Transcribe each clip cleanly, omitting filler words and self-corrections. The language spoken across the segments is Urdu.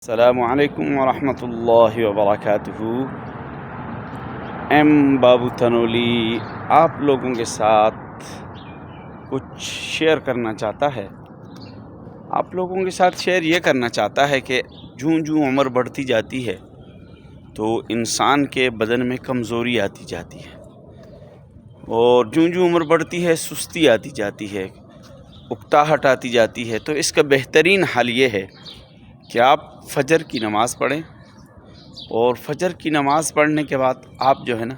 السلام علیکم ورحمۃ اللہ وبرکاتہ۔ بابو تنولی آپ لوگوں کے ساتھ کچھ شیئر کرنا چاہتا ہے۔ آپ لوگوں کے ساتھ شیئر یہ کرنا چاہتا ہے کہ جوں جوں عمر بڑھتی جاتی ہے تو انسان کے بدن میں کمزوری آتی جاتی ہے، اور جوں جوں عمر بڑھتی ہے سستی آتی جاتی ہے، اکتاہٹ آتی جاتی ہے۔ تو اس کا بہترین حل یہ ہے کہ آپ فجر کی نماز پڑھیں، اور فجر کی نماز پڑھنے کے بعد آپ جو ہے نا،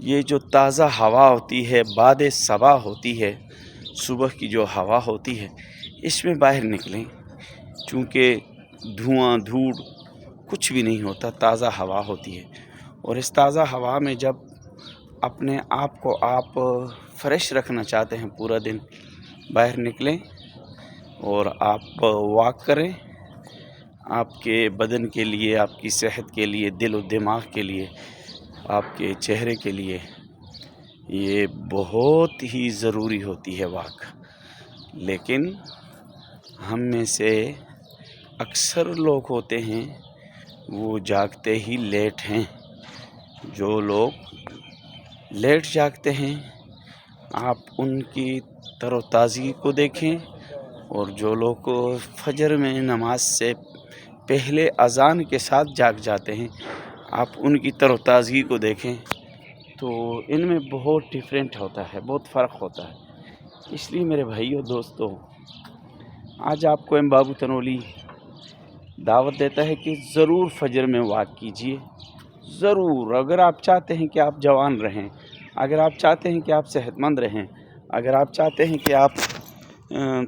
یہ جو تازہ ہوا ہوتی ہے، باد صبا ہوتی ہے، صبح کی جو ہوا ہوتی ہے، اس میں باہر نکلیں، چونکہ دھواں دھوڑ کچھ بھی نہیں ہوتا، تازہ ہوا ہوتی ہے۔ اور اس تازہ ہوا میں جب اپنے آپ کو آپ فریش رکھنا چاہتے ہیں پورا دن، باہر نکلیں اور آپ واک کریں۔ آپ کے بدن کے لیے، آپ کی صحت کے لیے، دل و دماغ کے لیے، آپ کے چہرے کے لیے یہ بہت ہی ضروری ہوتی ہے واک۔ لیکن ہم میں سے اکثر لوگ ہوتے ہیں وہ جاگتے ہی لیٹ ہیں۔ جو لوگ لیٹ جاگتے ہیں آپ ان کی تر و تازگی کو دیکھیں، اور جو لوگ فجر میں نماز سے پہلے اذان کے ساتھ جاگ جاتے ہیں آپ ان کی تر و تازگی کو دیکھیں، تو ان میں بہت ڈفرینٹ ہوتا ہے، بہت فرق ہوتا ہے۔ اس لیے میرے بھائیو دوستو، آج آپ کو بابو تنولی دعوت دیتا ہے کہ ضرور فجر میں واک کیجیے، ضرور۔ اگر آپ چاہتے ہیں کہ آپ جوان رہیں، اگر آپ چاہتے ہیں کہ آپ صحت مند رہیں، اگر آپ چاہتے ہیں کہ آپ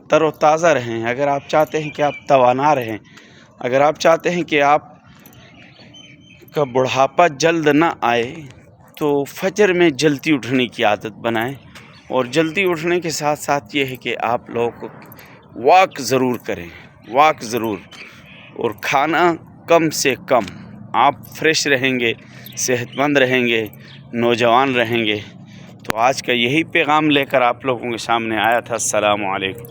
تر و تازہ رہیں، اگر آپ چاہتے ہیں کہ آپ توانا رہیں، اگر آپ چاہتے ہیں کہ آپ کا بڑھاپا جلد نہ آئے، تو فجر میں جلدی اٹھنے کی عادت بنائیں۔ اور جلدی اٹھنے کے ساتھ ساتھ یہ ہے کہ آپ لوگ واک ضرور کریں، واک ضرور، اور کھانا کم سے کم۔ آپ فریش رہیں گے، صحت مند رہیں گے، نوجوان رہیں گے۔ تو آج کا یہی پیغام لے کر آپ لوگوں کے سامنے آیا تھا۔ السلام علیکم۔